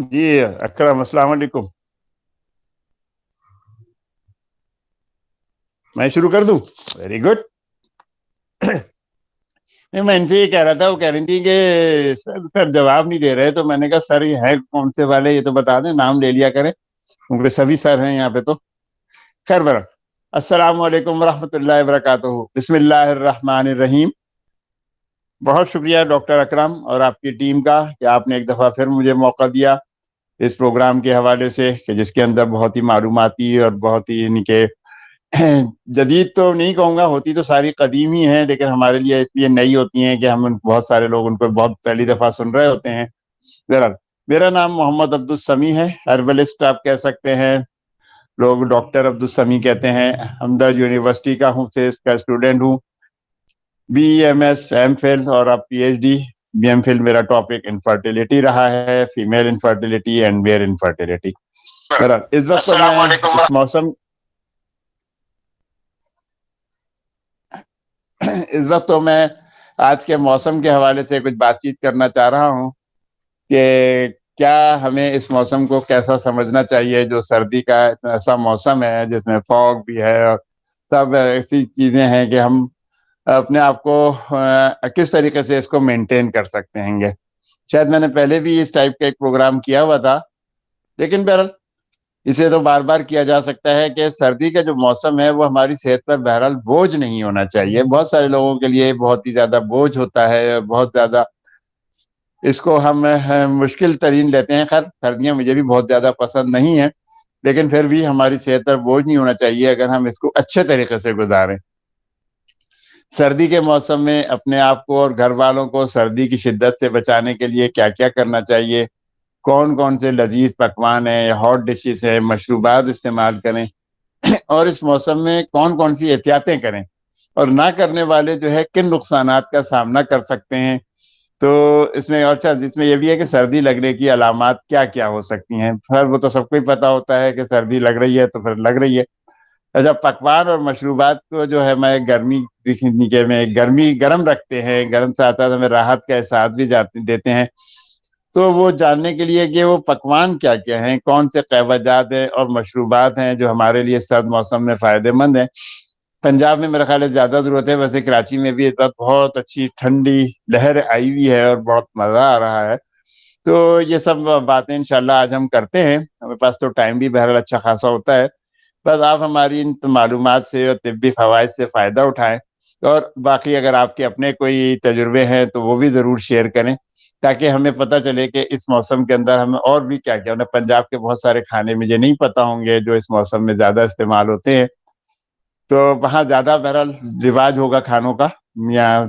جی اکرم، السلام علیکم. میں شروع کر دوں؟ Very good. میں ان سے یہ کہہ رہا تھا، وہ کہہ رہی تھی کہ سر جواب نہیں دے رہے، تو میں نے کہا سر یہ ہے کون سے والے، یہ تو بتا دیں، نام لے لیا کریں کیونکہ سبھی سر ہیں یہاں پہ. تو خیر برا، السلام علیکم ورحمۃ اللہ وبرکاتہ. بسم اللہ الرحمن الرحیم. بہت شکریہ ڈاکٹر اکرم اور آپ کی ٹیم کا کہ آپ نے ایک دفعہ پھر مجھے موقع دیا اس پروگرام کے حوالے سے، کہ جس کے اندر بہت ہی معلوماتی اور بہت ہی یعنی کہ جدید تو نہیں کہوں گا، ہوتی تو ساری قدیم ہی ہیں، لیکن ہمارے لیے اس لیے نئی ہوتی ہیں کہ ہم بہت سارے لوگ ان کو بہت پہلی دفعہ سن رہے ہوتے ہیں. بہرحال، میرا نام محمد عبدالسمیع ہے، ہربلسٹ آپ کہہ سکتے ہیں، لوگ ڈاکٹر عبدالسمیع کہتے ہیں. ہمدرد یونیورسٹی کا ہوں، سے اس کا اسٹوڈنٹ ہوں. B M S, M Phil اور اب P H D. B M Phil میرا ٹاپک انفرٹیلٹی رہا ہے، female infertility and male infertility. بہرحال اس وقت تو میں اس موسم اس وقت تو میں آج کے موسم کے حوالے سے کچھ بات چیت کرنا چاہ رہا ہوں کہ کیا ہمیں اس موسم کو کیسا سمجھنا چاہیے، جو سردی کا ایسا موسم ہے جس میں فوگ بھی ہے اور سب ایسی چیزیں ہیں کہ ہم اپنے آپ کو کس طریقے سے اس کو مینٹین کر سکتے ہیں گے. شاید میں نے پہلے بھی اس ٹائپ کا ایک پروگرام کیا ہوا تھا، لیکن بہرحال اسے تو بار بار کیا جا سکتا ہے کہ سردی کا جو موسم ہے وہ ہماری صحت پر بہرحال بوجھ نہیں ہونا چاہیے. بہت سارے لوگوں کے لیے بہت ہی زیادہ بوجھ ہوتا ہے، بہت زیادہ اس کو ہم مشکل ترین لیتے ہیں. خیر سردیاں مجھے بھی بہت زیادہ پسند نہیں ہیں، لیکن پھر بھی ہماری صحت پر بوجھ نہیں ہونا چاہیے اگر ہم اس کو اچھے طریقے سے گزاریں. سردی کے موسم میں اپنے آپ کو اور گھر والوں کو سردی کی شدت سے بچانے کے لیے کیا کیا کرنا چاہیے، کون کون سے لذیذ پکوان ہیں، ہاٹ ڈشز ہیں، مشروبات استعمال کریں، اور اس موسم میں کون کون سی احتیاطیں کریں، اور نہ کرنے والے جو ہے کن نقصانات کا سامنا کر سکتے ہیں. تو اس میں اس میں یہ بھی ہے کہ سردی لگنے کی علامات کیا کیا ہو سکتی ہیں. پھر وہ تو سب کو ہی پتا ہوتا ہے کہ سردی لگ رہی ہے تو پھر لگ رہی ہے. اچھا، پکوان اور مشروبات کو جو ہے میں گرمی گرم رکھتے ہیں، گرم سے آتا ہے تو ہمیں راحت کا احساس بھی دیتے ہیں. تو وہ جاننے کے لیے کہ وہ پکوان کیا کیا ہیں، کون سے قہوہ جات ہیں اور مشروبات ہیں جو ہمارے لیے سرد موسم میں فائدہ مند ہیں. پنجاب میں میرا خیال ہے زیادہ ضرورت ہے، ویسے کراچی میں بھی اس وقت بہت اچھی ٹھنڈی لہر آئی ہوئی ہے اور بہت مزہ آ رہا ہے. تو یہ سب باتیں انشاءاللہ آج ہم کرتے ہیں. ہمارے پاس تو ٹائم بھی بہرحال اچھا خاصا ہوتا ہے. بس آپ ہماری ان معلومات سے اور طبی فوائد سے فائدہ اٹھائیں، اور باقی اگر آپ کے اپنے کوئی تجربے ہیں تو وہ بھی ضرور شیئر کریں، تاکہ ہمیں پتہ چلے کہ اس موسم کے اندر ہمیں اور بھی کیا کیا. پنجاب کے بہت سارے کھانے مجھے نہیں پتہ ہوں گے جو اس موسم میں زیادہ استعمال ہوتے ہیں، تو وہاں زیادہ بہرحال رواج ہوگا کھانوں کا، یا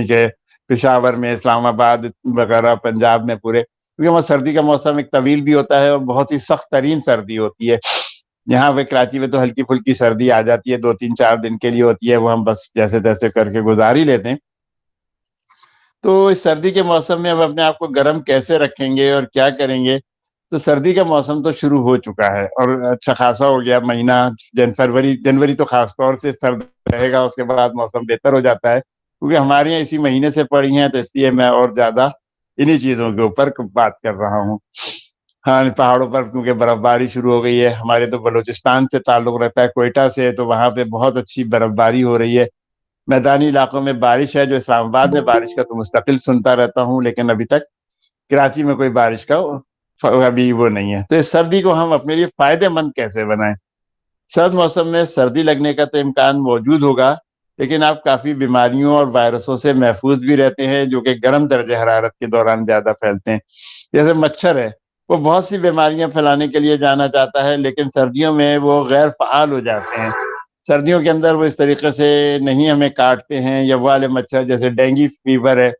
کہ پشاور میں، اسلام آباد وغیرہ، پنجاب میں پورے، کیونکہ وہاں سردی کا موسم ایک طویل بھی ہوتا ہے اور بہت ہی سخت ترین سردی ہوتی ہے. یہاں پہ کراچی میں تو ہلکی پھلکی سردی آ جاتی ہے، 2 3 4 دن کے لیے ہوتی ہے، وہ ہم بس جیسے تیسے کر کے گزار ہی لیتے ہیں. تو اس سردی کے موسم میں ہم اپنے آپ کو گرم کیسے رکھیں گے اور کیا کریں گے. تو سردی کا موسم تو شروع ہو چکا ہے اور اچھا خاصا ہو گیا مہینہ. جنوری تو خاص طور سے سرد رہے گا، اس کے بعد موسم بہتر ہو جاتا ہے، کیونکہ ہمارے یہاں اسی مہینے سے پڑی ہیں، تو اس لیے میں اور زیادہ انہی چیزوں کے اوپر بات کر رہا ہوں. ہاں، پہاڑوں پر کیونکہ برف باری شروع ہو گئی ہے. ہمارے تو بلوچستان سے تعلق رہتا ہے، کوئٹہ سے، تو وہاں پہ بہت اچھی برف باری ہو رہی ہے. میدانی علاقوں میں بارش ہے، جو اسلام آباد میں بارش کا تو مستقل سنتا رہتا ہوں، لیکن ابھی تک کراچی میں کوئی بارش کا ابھی وہ نہیں ہے. تو اس سردی کو ہم اپنے لیے فائدہ مند کیسے بنائیں. سرد موسم میں سردی لگنے کا تو امکان موجود ہوگا، لیکن آپ کافی بیماریوں اور وائرسوں سے محفوظ بھی رہتے ہیں جو کہ گرم درجہ حرارت کے دوران زیادہ پھیلتے ہیں. جیسے مچھر ہے، وہ بہت سی بیماریاں پھیلانے کے لیے جانا چاہتا ہے، لیکن سردیوں میں وہ غیر فعال ہو جاتے ہیں. سردیوں کے اندر وہ اس طریقے سے نہیں ہمیں کاٹتے ہیں. یا وہ والے مچھر جیسے ڈینگی فیور ہے،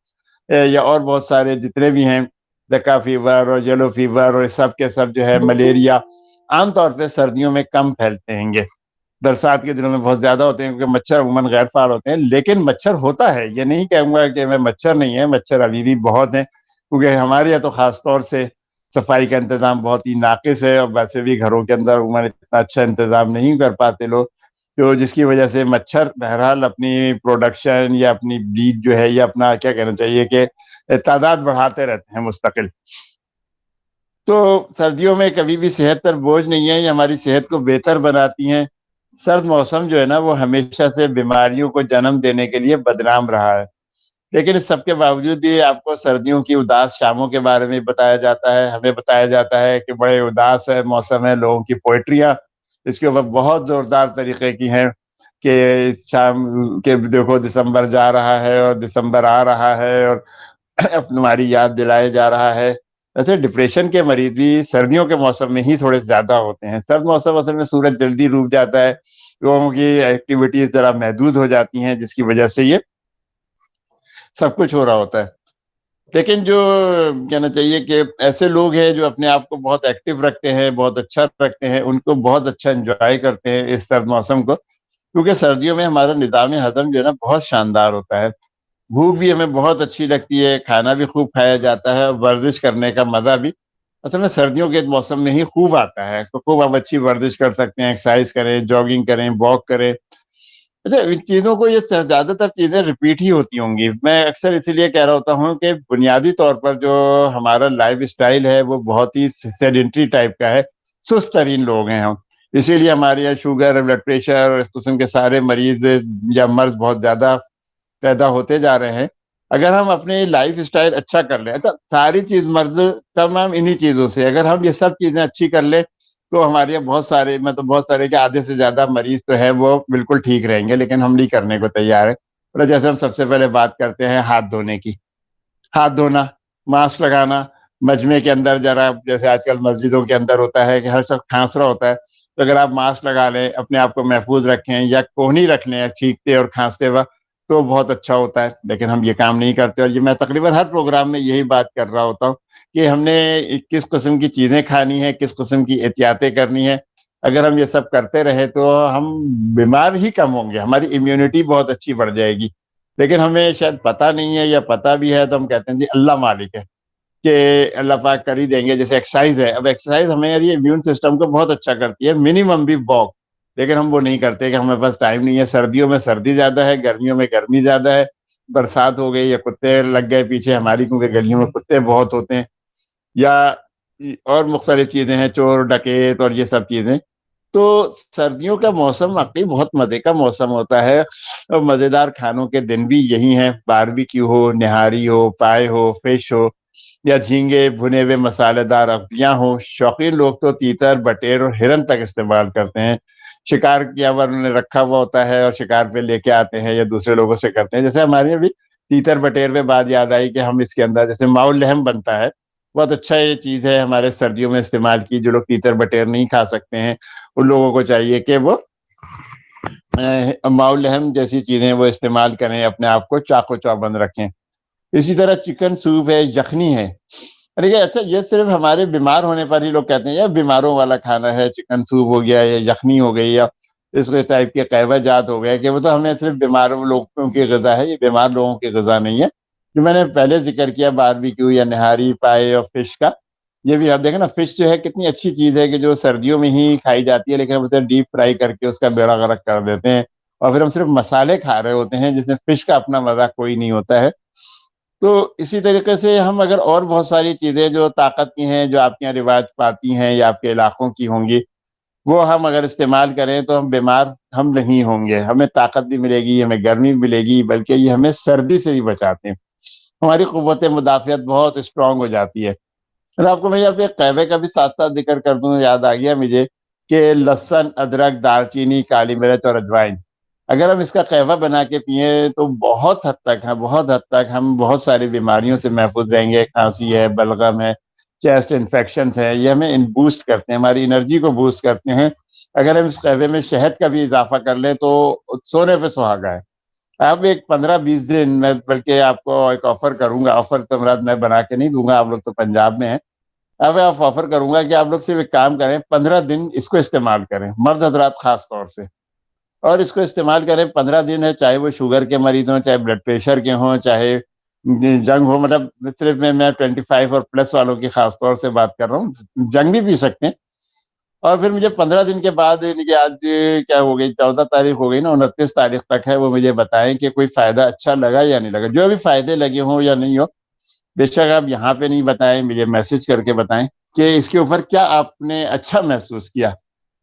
یا اور بہت سارے جتنے بھی ہیں، زکا فیور اور یلو فیور اور سب کے سب جو ہے ملیریا، عام طور پہ سردیوں میں کم پھیلتے ہیں گے. برسات کے دنوں میں بہت زیادہ ہوتے ہیں کیونکہ مچھر عموماً غیر فعال ہوتے ہیں، لیکن مچھر ہوتا ہے، یہ نہیں کہوں گا کہ میں مچھر نہیں ہے، مچھر ابھی بھی بہت ہیں. کیونکہ ہمارے یہاں تو خاص طور سے صفائی کا انتظام بہت ہی ناقص ہے، اور ویسے بھی گھروں کے اندر عموماً اتنا اچھا انتظام نہیں کر پاتے لوگ، تو جس کی وجہ سے مچھر بہرحال اپنی پروڈکشن یا اپنی بیٹ جو ہے، یا اپنا کیا کہنا چاہیے کہ تعداد بڑھاتے رہتے ہیں مستقل. تو سردیوں میں کبھی بھی صحت پر بوجھ نہیں ہے، یہ ہماری صحت کو بہتر بناتی ہیں۔ سرد موسم جو ہے نا وہ ہمیشہ سے بیماریوں کو جنم دینے کے لیے بدنام رہا ہے، لیکن اس سب کے باوجود بھی آپ کو سردیوں کی اداس شاموں کے بارے میں بتایا جاتا ہے، ہمیں بتایا جاتا ہے کہ بڑے اداس ہے موسم ہے، لوگوں کی پوئٹریاں اس کے اوپر بہت زوردار طریقے کی ہیں کہ شام کے دیکھو دسمبر جا رہا ہے اور دسمبر آ رہا ہے اور ہماری یاد دلائے جا رہا ہے۔ ویسے ڈپریشن کے مریض بھی سردیوں کے موسم میں ہی تھوڑے زیادہ ہوتے ہیں۔ سرد موسم اصل میں سورج جلدی ڈوب جاتا ہے، لوگوں کی ایکٹیویٹیز ذرا محدود ہو جاتی ہیں، جس کی وجہ سے یہ سب کچھ ہو رہا ہوتا ہے۔ لیکن جو کہنا چاہیے کہ ایسے لوگ ہیں جو اپنے آپ کو بہت ایکٹیو رکھتے ہیں، بہت اچھا رکھتے ہیں، ان کو بہت اچھا انجوائے کرتے ہیں اس سرد موسم کو، کیونکہ سردیوں میں ہمارا نظام ہضم جو ہے نا بہت شاندار ہوتا ہے، بھوک بھی ہمیں بہت اچھی لگتی ہے، کھانا بھی خوب کھایا جاتا ہے، اور ورزش کرنے کا مزہ بھی اصل میں سردیوں کے موسم میں ہی خوب آتا ہے۔ تو خوب آپ اچھی ورزش کر سکتے ہیں، ایکسرسائز کریں، جاگنگ کریں، واک کریں۔ اچھا، ان چیزوں کو یہ زیادہ تر چیزیں ریپیٹ ہی ہوتی ہوں گی، میں اکثر اسی لیے کہہ رہا ہوتا ہوں کہ بنیادی طور پر جو ہمارا لائف اسٹائل ہے وہ بہت ہی سیڈنٹری ٹائپ کا ہے، سست ترین لوگ ہیں ہم، اسی لیے ہمارے یہاں شوگر، بلڈ پریشر اور اس قسم کے سارے مریض یا مرض بہت زیادہ پیدا ہوتے جا رہے ہیں۔ اگر ہم اپنی لائف اسٹائل اچھا کر لیں، اچھا ساری چیز مرض کم ہم انہی چیزوں سے، اگر ہم یہ سب چیزیں اچھی کر لیں تو ہمارے یہاں بہت سارے بہت سارے کہ آدھے سے زیادہ مریض تو ہے وہ بالکل ٹھیک رہیں گے، لیکن ہم نہیں کرنے کو تیار ہے۔ اور جیسے ہم سب سے پہلے بات کرتے ہیں ہاتھ دھونے کی، ہاتھ دھونا، ماسک لگانا، مجمع کے اندر ذرا جیسے آج کل مسجدوں کے اندر ہوتا ہے کہ ہر شخص کھانس رہا ہوتا ہے، تو اگر آپ ماسک لگا لیں، اپنے آپ کو محفوظ رکھیں یا کوہنی رکھ لیں چھینکتے اور کھانستے وقت، تو بہت اچھا ہوتا ہے، لیکن ہم یہ کام نہیں کرتے۔ اور یہ میں تقریباً ہر پروگرام میں یہی بات کر رہا ہوتا ہوں کہ ہم نے کس قسم کی چیزیں کھانی ہے، کس قسم کی احتیاطیں کرنی ہے۔ اگر ہم یہ سب کرتے رہے تو ہم بیمار ہی کم ہوں گے، ہماری امیونٹی بہت اچھی بڑھ جائے گی، لیکن ہمیں شاید پتہ نہیں ہے، یا پتہ بھی ہے تو ہم کہتے ہیں جی اللہ مالک ہے کہ اللہ پاک کر ہی دیں گے۔ جیسے ایکسرسائز ہے، اب ایکسرسائز ہمارے امیون سسٹم کو بہت اچھا کرتی ہے، منیمم بھی واک، لیکن ہم وہ نہیں کرتے کہ ہمیں پاس ٹائم نہیں ہے۔ سردیوں میں سردی زیادہ ہے، گرمیوں میں گرمی زیادہ ہے، برسات ہو گئی یا کتے لگ گئے پیچھے ہماری، کیونکہ گلیوں میں کتے بہت ہوتے ہیں، یا اور مختلف چیزیں ہیں، چور ڈکیت اور یہ سب چیزیں۔ تو سردیوں کا موسم واقعی بہت مزے کا موسم ہوتا ہے، اور مزیدار کھانوں کے دن بھی یہی ہیں، باربیکیو ہو، نہاری ہو، پائے ہو، فش ہو، یا جھینگے بھنے ہوئے مسالے دار اغذیاں ہو۔ شوقین لوگ تو تیتر، بٹیر اور ہرن تک استعمال کرتے ہیں، شکار کیا ہوا انہوں نے رکھا ہوا ہوتا ہے اور شکار پہ لے کے آتے ہیں یا دوسرے لوگوں سے کرتے ہیں۔ جیسے ہمارے یہاں بھی تیتر بٹیر میں بات یاد آئی کہ ہم اس کے اندر جیسے ماؤ لہم بنتا ہے، بہت اچھا یہ چیز ہے ہمارے سردیوں میں استعمال کی۔ جو لوگ تیتر بٹیر نہیں کھا سکتے ہیں ان لوگوں کو چاہیے کہ وہ ماؤ لہم جیسی چیزیں وہ استعمال کریں، اپنے آپ کو چاق و چوبند رکھیں۔ اسی طرح چکن سوپ ہے، یخنی ہے۔ ارے اچھا، یہ صرف ہمارے بیمار ہونے پر ہی لوگ کہتے ہیں یار بیماروں والا کھانا ہے، چکن سوپ ہو گیا یا یخنی ہو گئی یا اس ٹائپ کے قہوہ جات ہو گئے، کہ وہ تو ہمیں صرف بیماروں لوگوں کی غذا ہے، یہ بیمار لوگوں کی غذا نہیں ہے۔ جو میں نے پہلے ذکر کیا باربیکیو یا نہاری، پائے اور فش کا، یہ بھی آپ دیکھیں نا، فش جو ہے کتنی اچھی چیز ہے کہ جو سردیوں میں ہی کھائی جاتی ہے، لیکن ہم اسے ڈیپ فرائی کر کے اس کا بیڑا غرق کر دیتے ہیں، اور پھر ہم صرف مسالے کھا رہے ہوتے ہیں، جس میں فش کا اپنا مزہ کوئی نہیں ہوتا ہے۔ تو اسی طریقے سے ہم اگر اور بہت ساری چیزیں جو طاقت کی ہیں، جو آپ کے یہاں رواج پاتی ہیں یا آپ کے علاقوں کی ہوں گی، وہ ہم اگر استعمال کریں تو ہم بیمار ہم نہیں ہوں گے، ہمیں طاقت بھی ملے گی، ہمیں گرمی بھی ملے گی، بلکہ یہ ہمیں سردی سے بھی بچاتے ہیں، ہماری قوت مدافعت بہت اسٹرانگ ہو جاتی ہے۔ اور آپ کو میں یہاں پہ قہوے کا بھی ساتھ ساتھ ذکر کر دوں، یاد آ گیا مجھے کہ لہسن، ادرک، دار چینی، کالی مرچ اور اجوائن، اگر ہم اس کا قہوہ بنا کے پئیں تو بہت حد تک ہم بہت ساری بیماریوں سے محفوظ رہیں گے۔ کھانسی ہے، بلغم ہے، چیسٹ انفیکشنز ہے، یہ ہمیں بوسٹ کرتے ہیں، ہماری انرجی کو بوسٹ کرتے ہیں۔ اگر ہم اس قہوے میں شہد کا بھی اضافہ کر لیں تو سونے پہ سہاگا ہے۔ اب ایک 15-20 دن میں بلکہ آپ کو ایک آفر کروں گا، آفر تو مراد میں بنا کے نہیں دوں گا، آپ لوگ تو پنجاب میں ہیں، اب آپ آفر کروں گا کہ آپ لوگ صرف ایک کام کریں، 15 دن اس کو استعمال کریں، مرد حضرات خاص طور سے، اور اس کو استعمال کریں 15 دن ہے، چاہے وہ شوگر کے مریض ہوں، چاہے بلڈ پریشر کے ہوں، چاہے جنگ ہو، مطلب صرف میں 25 اور پلس والوں کی خاص طور سے بات کر رہا ہوں، جنگ بھی پی سکتے ہیں۔ اور پھر مجھے 15 دن کے بعد، یعنی کہ آج کیا ہو گئی، 14 تاریخ ہو گئی نا، 29 تاریخ تک ہے، وہ مجھے بتائیں کہ کوئی فائدہ اچھا لگا یا نہیں لگا، جو بھی فائدے لگے ہوں یا نہیں ہو، بے شک آپ یہاں پہ نہیں بتائیں، مجھے میسج کر کے بتائیں، کہ اس کے اوپر کیا آپ نے اچھا محسوس کیا.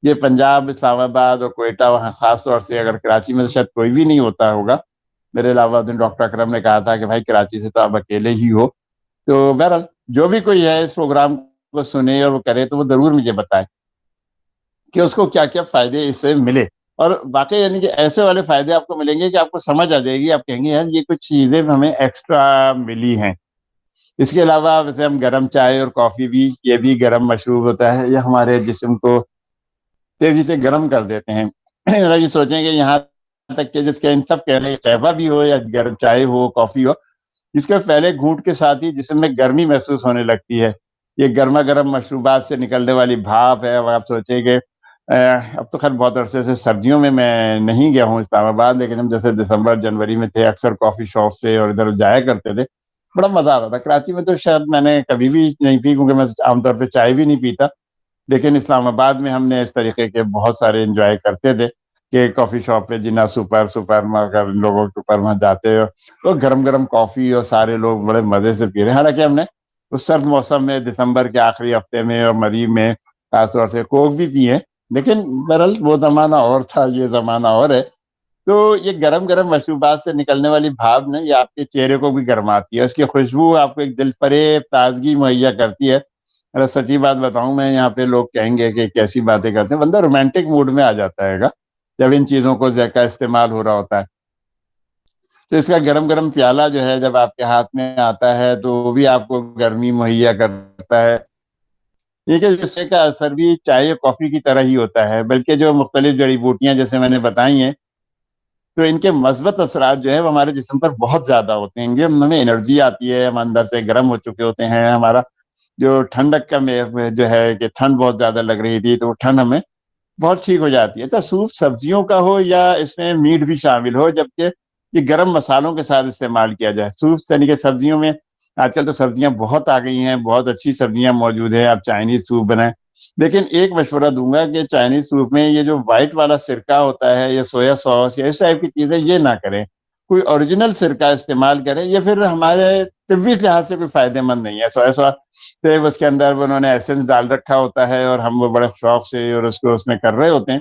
یہ پنجاب، اسلام آباد اور کوئٹہ، وہاں خاص طور سے اگر کراچی میں تو شاید کوئی بھی نہیں ہوتا ہوگا. میرے علاوہ ڈاکٹر اکرم نے کہا تھا کہ بھائی کراچی سے تو آپ اکیلے ہی ہو. تو بہرحال جو بھی کوئی ہے اس پروگرام کو سنے اور وہ کرے تو وہ ضرور مجھے بتائے کہ اس کو کیا کیا فائدے اس سے ملے. اور واقعی یعنی کہ ایسے والے فائدے آپ کو ملیں گے کہ آپ کو سمجھ آ جائے گی، آپ کہیں گے یار یہ کچھ چیزیں ہمیں ایکسٹرا ملی ہیں. اس کے علاوہ ویسے ہم گرم چائے اور کافی بھی، یہ بھی گرم مشروب ہوتا ہے، یہ ہمارے جسم کو تیزی سے گرم کر دیتے ہیں. یہ سوچیں کہ یہاں تک کہ جس کے ان سب کہنے قہوہ بھی ہو یا گرم چائے ہو، کافی ہو، جس کے پہلے گھونٹ کے ساتھ ہی جسم میں گرمی محسوس ہونے لگتی ہے. یہ گرما گرم مشروبات سے نکلنے والی بھاپ ہے. آپ سوچیں کہ اب تو خیر بہت عرصے سے سردیوں میں نہیں گیا ہوں اسلام آباد، لیکن ہم جیسے دسمبر جنوری میں تھے اکثر کافی شاپ سے اور ادھر جایا کرتے تھے. بڑا مزہ آتا تھا. کراچی میں تو شاید میں نے کبھی بھی نہیں پی، کیونکہ میں عام طور پہ چائے بھی نہیں پیتا. لیکن اسلام آباد میں ہم نے اس طریقے کے بہت سارے انجوائے کرتے تھے کہ کافی شاپ پہ جنا سپر مگر لوگوں کے اوپر وہاں جاتے تو گرم گرم کافی اور سارے لوگ بڑے مزے سے پی رہے ہیں. حالانکہ ہم نے اس سرد موسم میں دسمبر کے آخری ہفتے میں اور مریب میں خاص طور سے کوک بھی پیے، لیکن بہرحال وہ زمانہ اور تھا، یہ زمانہ اور ہے. تو یہ گرم گرم مشروبات سے نکلنے والی بھاپ نے یہ آپ کے چہرے کو بھی گرماتی ہے. اس کی خوشبو آپ کو ایک دل فریب تازگی مہیا کرتی ہے. اگر سچی بات بتاؤں میں، یہاں پہ لوگ کہیں گے کہ کیسی باتیں کرتے ہیں، بندہ رومانٹک موڈ میں آ جاتا ہے گا جب ان چیزوں کو کا استعمال ہو رہا ہوتا ہے. تو اس کا گرم گرم پیالہ جو ہے جب آپ کے ہاتھ میں آتا ہے تو وہ بھی آپ کو گرمی مہیا کرتا ہے. یہ کہ اس کا اثر بھی چائے اور کافی کی طرح ہی ہوتا ہے، بلکہ جو مختلف جڑی بوٹیاں جیسے میں نے بتائی ہیں تو ان کے مثبت اثرات جو ہے وہ ہمارے جسم پر بہت زیادہ ہوتے ہیں. ہمیں انرجی آتی ہے، ہم اندر سے گرم ہو چکے ہوتے ہیں. ہمارا جو ٹھنڈک کا جو ہے کہ ٹھنڈ بہت زیادہ لگ رہی تھی تو وہ ٹھنڈ ہمیں بہت ٹھیک ہو جاتی ہے. تو سوپ سبزیوں کا ہو یا اس میں میٹ بھی شامل ہو، جبکہ یہ گرم مسالوں کے ساتھ استعمال کیا جائے. سوپ یعنی کہ سبزیوں میں آج کل تو سبزیاں بہت آ گئی ہیں، بہت اچھی سبزیاں موجود ہیں. آپ چائنیز سوپ بنائیں، لیکن ایک مشورہ دوں گا کہ چائنیز سوپ میں یہ جو وائٹ والا سرکہ ہوتا ہے یا سویا سوس یا اس ٹائپ کی چیزیں یہ نہ کریں. کوئی اوریجنل سرکہ استعمال کریں. یہ پھر ہمارے طبی لحاظ سے کوئی فائدہ مند نہیں ہے. سویا سوس اس کے اندر انہوں نے ایسنس ڈال رکھا ہوتا ہے اور ہم وہ بڑے شوق سے اور اس کو اس میں کر رہے ہوتے ہیں.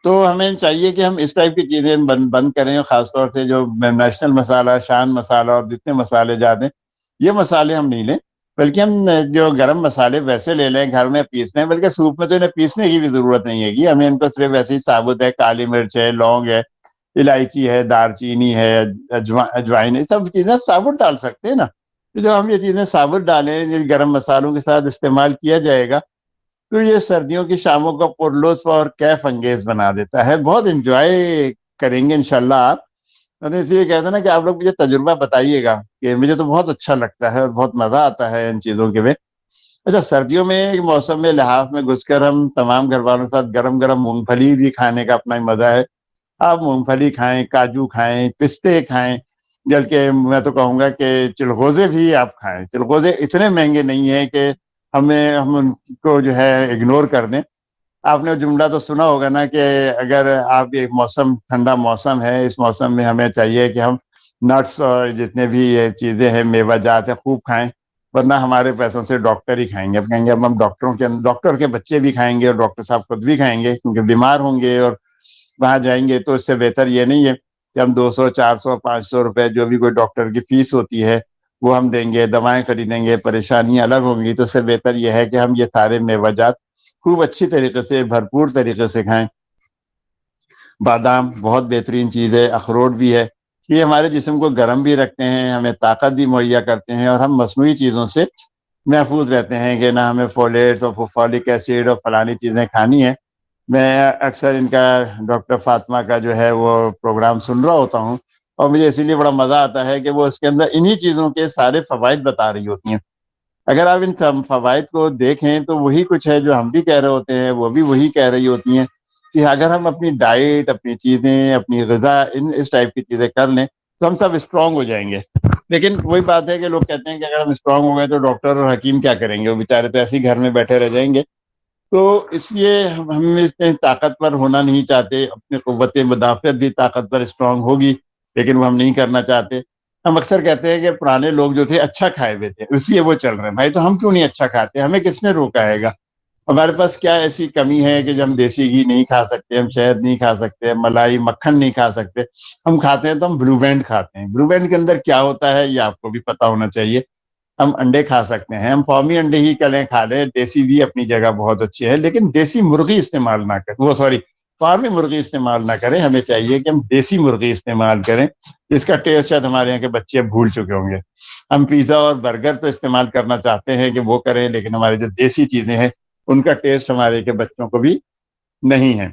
تو ہمیں چاہیے کہ ہم اس ٹائپ کی چیزیں بند کریں. خاص طور سے جو نیشنل مسالہ، شان مسالہ اور جتنے مسالے جاتے ہیں یہ مسالے ہم نہیں لیں، بلکہ ہم جو گرم مسالے ویسے لے لیں گھر میں پیسنے. بلکہ سوپ میں تو انہیں پیسنے کی بھی ضرورت نہیں ہے گی، ہمیں ان کو صرف ویسے ہی ثابت ہے. کالی مرچ ہے، لونگ ہے، الائچی ہے، دار چینی ہے، اجوائن ہے، سب چیزیں ثابت ڈال سکتے ہیں نا. جب ہم یہ چیزیں ثابت ڈالیں، یہ گرم مسالوں کے ساتھ استعمال کیا جائے گا تو یہ سردیوں کی شاموں کو پرلطف اور کیف انگیز بنا دیتا ہے. بہت انجوائے کریں گے انشاءاللہ آپ. میں اس لیے کہتا نا کہ آپ لوگ مجھے تجربہ بتائیے گا کہ مجھے تو بہت اچھا لگتا ہے اور بہت مزہ آتا ہے ان چیزوں کے میں. اچھا، سردیوں میں موسم میں لحاف میں گھس کر ہم تمام گھر والوں کے ساتھ گرم گرم مونگ پھلی بھی کھانے کا اپنا ہی مزہ ہے. آپ مونگ پھلی کھائیں، کاجو کھائیں، پستے کھائیں، بلکہ میں تو کہوں گا کہ چلغوزے بھی آپ کھائیں. چلغوزے اتنے مہنگے نہیں ہیں کہ ہم ان کو جو ہے اگنور کر دیں. آپ نے جملہ تو سنا ہوگا نا کہ اگر آپ یہ موسم ٹھنڈا موسم ہے، اس موسم میں ہمیں چاہیے کہ ہم نٹس اور جتنے بھی یہ چیزیں ہیں میوہ جات ہیں خوب کھائیں، ورنہ ہمارے پیسوں سے ڈاکٹر ہی کھائیں گے. اب کہیں گے اب ہم ڈاکٹر کے بچے بھی کھائیں گے اور ڈاکٹر صاحب خود بھی کھائیں گے کیونکہ بیمار ہوں گے اور وہاں جائیں گے. تو اس سے بہتر یہ نہیں ہے کہ ہم 200 400 500 روپے جو بھی کوئی ڈاکٹر کی فیس ہوتی ہے وہ ہم دیں گے، دوائیں خریدیں گے، پریشانیاں الگ ہوں گی. تو اس سے بہتر یہ ہے کہ ہم یہ سارے میوہ جات خوب اچھی طریقے سے بھرپور طریقے سے کھائیں. بادام بہت بہترین چیز ہے، اخروٹ بھی ہے. یہ ہمارے جسم کو گرم بھی رکھتے ہیں، ہمیں طاقت بھی مہیا کرتے ہیں اور ہم مصنوعی چیزوں سے محفوظ رہتے ہیں کہ نہ ہمیں فولیٹس اور فولک ایسڈ اور فلانی چیزیں کھانی ہیں. میں اکثر ان کا ڈاکٹر فاطمہ کا جو ہے وہ پروگرام سن رہا ہوتا ہوں اور مجھے اسی لیے بڑا مزہ آتا ہے کہ وہ اس کے اندر انہی چیزوں کے سارے فوائد بتا رہی ہوتی ہیں. اگر آپ ان فوائد کو دیکھیں تو وہی کچھ ہے جو ہم بھی کہہ رہے ہوتے ہیں، وہ بھی وہی کہہ رہی ہوتی ہیں کہ اگر ہم اپنی ڈائٹ، اپنی چیزیں، اپنی غذا اس ٹائپ کی چیزیں کر لیں تو ہم سب اسٹرانگ ہو جائیں گے. لیکن وہی بات ہے کہ لوگ کہتے ہیں کہ اگر ہم اسٹرانگ ہو گئے تو ڈاکٹر اور حکیم کیا کریں گے، وہ بیچارے تو ایسے ہی گھر میں بیٹھے رہ جائیں گے. تو اس لیے ہم اس میں طاقتور ہونا نہیں چاہتے. اپنی قوت مدافعت بھی طاقتور اسٹرانگ ہوگی لیکن وہ ہم نہیں کرنا چاہتے. ہم اکثر کہتے ہیں کہ پرانے لوگ جو تھے اچھا کھائے ہوئے تھے اس لیے وہ چل رہے ہیں. بھائی تو ہم کیوں نہیں اچھا کھاتے؟ ہمیں کس نے روکا ہے گا؟ ہمارے پاس کیا ایسی کمی ہے کہ جب ہم دیسی گھی نہیں کھا سکتے، ہم شہد نہیں کھا سکتے، ملائی مکھن نہیں کھا سکتے؟ ہم کھاتے ہیں تو ہم بلو بینڈ کھاتے ہیں. بلو بینڈ کے اندر کیا ہوتا ہے یہ آپ کو بھی پتا ہونا چاہیے. ہم انڈے کھا سکتے ہیں، ہم قومی انڈے ہی کلیں کھا لیں، دیسی بھی اپنی جگہ بہت اچھی ہے، لیکن دیسی مرغی استعمال نہ کریں، وہ سوری فارمی مرغی استعمال نہ کریں. ہمیں چاہیے کہ ہم دیسی مرغی استعمال کریں جس کا ٹیسٹ شاید ہمارے یہاں کے بچے بھول چکے ہوں گے. ہم پیزا اور برگر تو استعمال کرنا چاہتے ہیں کہ وہ کریں، لیکن ہماری جو دیسی چیزیں ہیں ان کا ٹیسٹ ہمارے کے بچوں کو بھی نہیں ہے.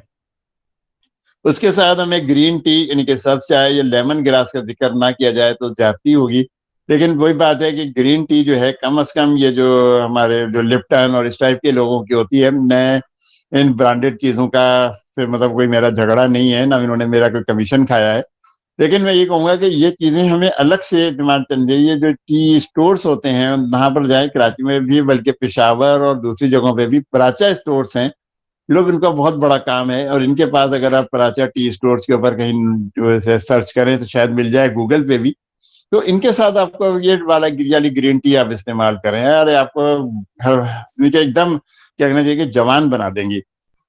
اس کے ساتھ ہمیں گرین ٹی یعنی کہ سبز چائے یا لیمن گراس کا ذکر نہ کیا جائے تو زیادتی ہوگی. لیکن وہی بات ہے کہ گرین ٹی جو ہے کم از کم یہ جو ہمارے جو لپٹن اور اس ٹائپ کے لوگوں کی ہوتی ہے، میں ان برانڈیڈ چیزوں کا پھر مطلب کوئی میرا جھگڑا نہیں ہے، نہ انہوں نے میرا کوئی کمیشن کھایا ہے، لیکن میں یہ کہوں گا کہ یہ چیزیں ہمیں الگ سے استعمال کرنی چاہیے. جو ٹی اسٹورز ہوتے ہیں وہاں پر جائیں، کراچی میں بھی بلکہ پشاور اور دوسری جگہوں پہ بھی پراچا اسٹورز ہیں. لوگ ان کا بہت بڑا کام ہے، اور ان کے پاس اگر آپ پراچا ٹی اسٹورز کے اوپر کہیں جو ہے سرچ کریں تو شاید مل جائے گوگل پہ بھی. تو ان کے ساتھ آپ کو یہ والا گرین ٹی آپ استعمال کریں، ارے آپ کو ایک دم کیا کہنا چاہیے کہ جوان بنا دیں گی.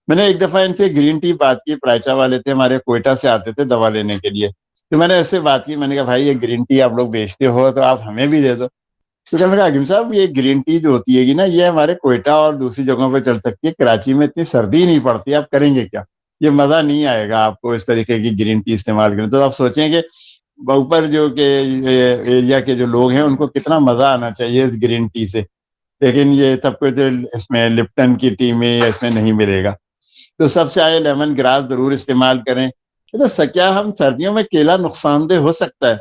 میں نے ایک دفعہ ان سے گرین ٹی بات کی، پرائچا والے تھے ہمارے، کوئٹہ سے آتے تھے دوا لینے کے لیے. تو میں نے ایسے بات کی، میں نے کہا بھائی یہ گرین ٹی آپ لوگ بیچتے ہو تو آپ ہمیں بھی دے دو. تو کہنے لگا حکیم صاحب یہ گرین ٹی جو ہوتی ہے نا یہ ہمارے کوئٹہ اور دوسری جگہوں پہ چل سکتی ہے، کراچی میں اتنی سردی نہیں پڑتی، آپ کریں گے کیا؟ یہ مزہ نہیں آئے گا آپ کو اس طریقے کی گرین ٹی استعمال کریں. تو آپ سوچیں کہ اوپر جو کہ ایریا کے جو لوگ ہیں ان کو کتنا مزہ آنا چاہیے اس گرین ٹی سے، لیکن یہ سب کچھ اس میں لپٹن کی ٹی میں یا اس میں نہیں ملے گا. تو سب سے آئے لیمن گراس ضرور استعمال کریں. تو کیا ہم سردیوں میں کیلا نقصان دہ ہو سکتا ہے؟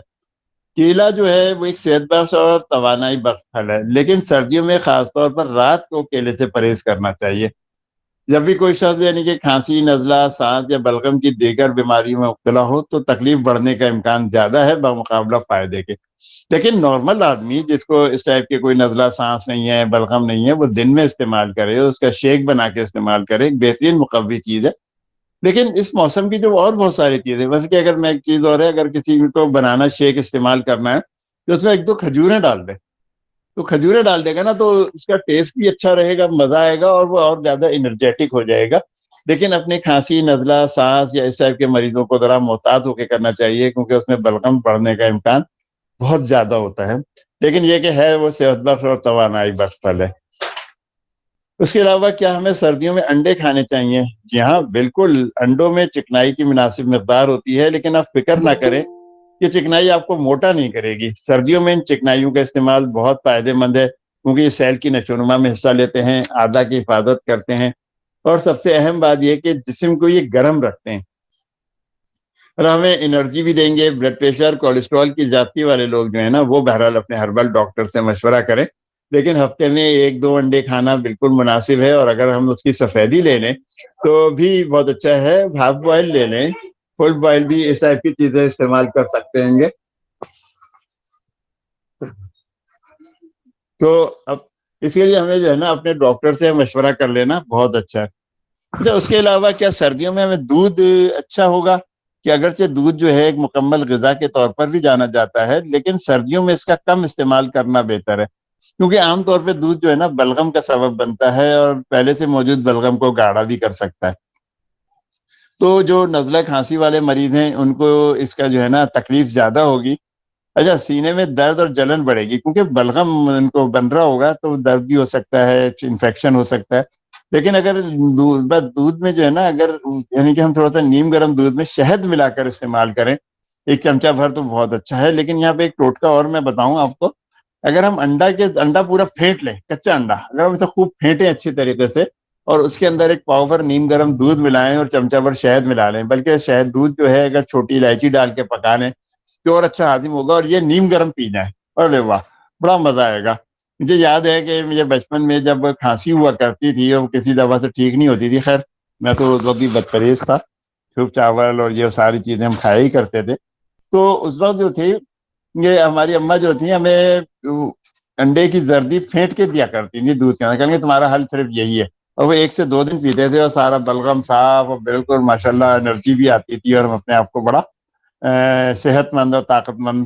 کیلا جو ہے وہ ایک صحت بخش اور توانائی بخش پھل ہے، لیکن سردیوں میں خاص طور پر رات کو کیلے سے پرہیز کرنا چاہیے. جب بھی کوئی شخص یعنی کہ کھانسی، نزلہ، سانس یا بلغم کی دیگر بیماریوں میں مبتلا ہو تو تکلیف بڑھنے کا امکان زیادہ ہے بمقابلہ فائدے کے. لیکن نارمل آدمی جس کو اس ٹائپ کے کوئی نزلہ سانس نہیں ہے، بلغم نہیں ہے، وہ دن میں استعمال کرے، اس کا شیک بنا کے استعمال کرے، ایک بہترین مقوی چیز ہے. لیکن اس موسم کی جو اور بہت ساری چیزیں، ویسے کہ اگر میں ایک چیز اور ہے، اگر کسی کو بنانا شیک استعمال کرنا ہے تو اس میں ایک دو کھجوریں ڈال دے. تو کھجوریں ڈال دے گا نا تو اس کا ٹیسٹ بھی اچھا رہے گا، مزہ آئے گا، اور وہ اور زیادہ انرجیٹک ہو جائے گا. لیکن اپنے کھانسی، نزلہ، سانس یا اس ٹائپ کے مریضوں کو ذرا محتاط ہو کے کرنا چاہیے، کیونکہ اس میں بلغم پڑنے کا امکان بہت زیادہ ہوتا ہے. لیکن یہ کہ ہے وہ صحت بخش اور توانائی بخش پھل ہے. اس کے علاوہ کیا ہمیں سردیوں میں انڈے کھانے چاہیے؟ جی ہاں بالکل. انڈوں میں چکنائی کی مناسب مقدار ہوتی ہے، لیکن آپ فکر نہ کریں، یہ چکنائی آپ کو موٹا نہیں کرے گی. سردیوں میں ان چکنائیوں کا استعمال بہت فائدہ مند ہے، کیونکہ یہ سیل کی نشو و نما میں حصہ لیتے ہیں، اعضا کی حفاظت کرتے ہیں، اور سب سے اہم بات یہ کہ جسم کو یہ گرم رکھتے ہیں اور ہمیں انرجی بھی دیں گے. بلڈ پریشر، کولیسٹرول کی زیادتی والے لوگ جو ہیں نا وہ بہرحال اپنے ہربل ڈاکٹر سے مشورہ کریں. لیکن ہفتے میں 1-2 انڈے کھانا بالکل مناسب ہے، اور اگر ہم اس کی سفیدی لے لیں تو بھی بہت اچھا ہے. ہاف بوائل لے لیں، فل بوائل بھی اس ٹائپ کی چیزیں استعمال کر سکتے ہیں گے. تو اب اس کے لیے ہمیں جو ہے نا اپنے ڈاکٹر سے مشورہ کر لینا بہت اچھا ہے. اچھا اس کے علاوہ کیا سردیوں میں ہمیں دودھ اچھا ہوگا؟ کہ اگرچہ دودھ جو ہے ایک مکمل غذا کے طور پر بھی جانا جاتا ہے، لیکن سردیوں میں اس کا کم استعمال کرنا بہتر ہے، کیونکہ عام طور پہ دودھ جو ہے نا بلغم کا سبب بنتا ہے اور پہلے سے موجود بلغم کو گاڑھا بھی کر سکتا ہے. تو جو نزلہ کھانسی والے مریض ہیں ان کو اس کا جو ہے نا تکلیف زیادہ ہوگی. اچھا سینے میں درد اور جلن بڑھے گی، کیونکہ بلغم ان کو بن رہا ہوگا تو درد بھی ہو سکتا ہے، انفیکشن ہو سکتا ہے. لیکن اگر دودھ میں جو ہے نا اگر یعنی کہ ہم تھوڑا سا نیم گرم دودھ میں شہد ملا کر استعمال کریں 1 چمچہ بھر تو بہت اچھا ہے. لیکن یہاں پہ ایک ٹوٹکا اور میں بتاؤں آپ کو. اگر ہم انڈا پورا پھینٹ لیں، کچا انڈا اگر ہم اسے خوب پھینٹیں اچھی طریقے سے، اور اس کے اندر ایک پاؤ بھر نیم گرم دودھ ملائیں اور چمچہ بھر شہد ملا لیں، بلکہ شہد دودھ جو ہے اگر چھوٹی الائچی ڈال کے پکا لیں تو اور اچھا ہاضم ہوگا، اور یہ نیم گرم پی جائیں. ارے واہ بڑا مزہ آئے گا. مجھے یاد ہے کہ مجھے بچپن میں جب کھانسی ہوا کرتی تھی اور کسی دوا سے ٹھیک نہیں ہوتی تھی، خیر میں تو اس وقت ہی بدپریز تھا، سوپ چاول اور یہ ساری چیزیں ہم کھایا ہی کرتے تھے. تو اس وقت جو تھی یہ ہماری اماں جو تھی ہمیں انڈے کی زردی پھینٹ کے دیا کرتی تھی دودھ کے اندر، کہیں گے تمہارا حل صرف یہی ہے. اور وہ 1 سے 2 دن پیتے تھے اور سارا بلغم صاف اور بالکل ماشاءاللہ انرجی بھی آتی تھی، اور ہم اپنے آپ کو بڑا صحت مند اور طاقت مند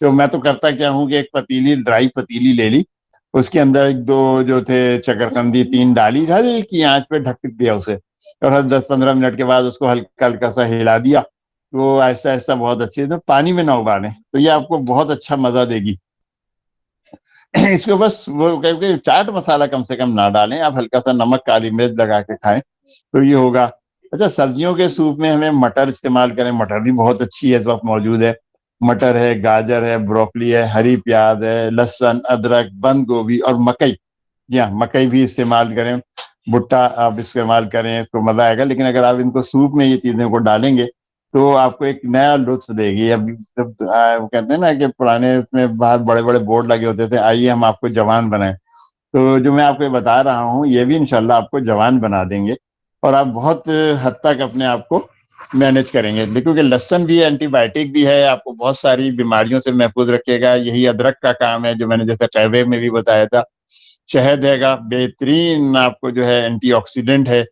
تو میں تو کرتا کیا ہوں کہ ایک پتیلی, ڈرائی پتیلی لے لی, اس کے اندر ایک دو جو تھے چکرقندی 3 ڈالی, ہلکی آنچ پہ ڈھک دیا اسے, اور ہر 10-15 منٹ کے بعد اس کو ہلکا ہلکا سا ہلا دیا. تو آہستہ آہستہ بہت اچھے سے, پانی میں نہ ابالیں, تو یہ آپ کو بہت اچھا مزہ دے گی. اس کو بس وہ چاٹ مسالہ کم سے کم نہ ڈالیں, آپ ہلکا سا نمک کالی مرچ لگا کے کھائیں تو یہ ہوگا. اچھا, سبزیوں کے سوپ میں ہمیں مٹر استعمال کریں, مٹر بھی بہت اچھی ہے, اس وقت موجود ہے. مٹر ہے, گاجر ہے, بروکلی ہے, ہری پیاز ہے, لہسن, ادرک, بند گوبھی اور مکئی. جی ہاں, مکئی بھی استعمال کریں, بھٹا آپ استعمال کریں تو مزہ آئے گا. لیکن اگر آپ ان کو سوپ میں یہ چیزیں کو ڈالیں گے تو آپ کو ایک نیا لطف دے گی. اب جب وہ کہتے ہیں نا کہ پرانے اس میں بہت بڑے بڑے بورڈ لگے ہوتے تھے, آئیے ہم آپ کو جوان بنائیں, تو جو میں آپ کو بتا رہا ہوں یہ بھی انشاءاللہ آپ کو جوان بنا دیں گے, اور آپ بہت حد تک اپنے آپ کو مینج کریں گے. کیونکہ لہسن بھی اینٹی بائیوٹک بھی ہے, آپ کو بہت ساری بیماریوں سے محفوظ رکھے گا. یہی ادرک کا کام ہے جو میں نے جیسے قہوے میں بھی بتایا تھا. شہد ہے گا, بہترین آپ کو جو ہے اینٹی آکسیڈنٹ ہے,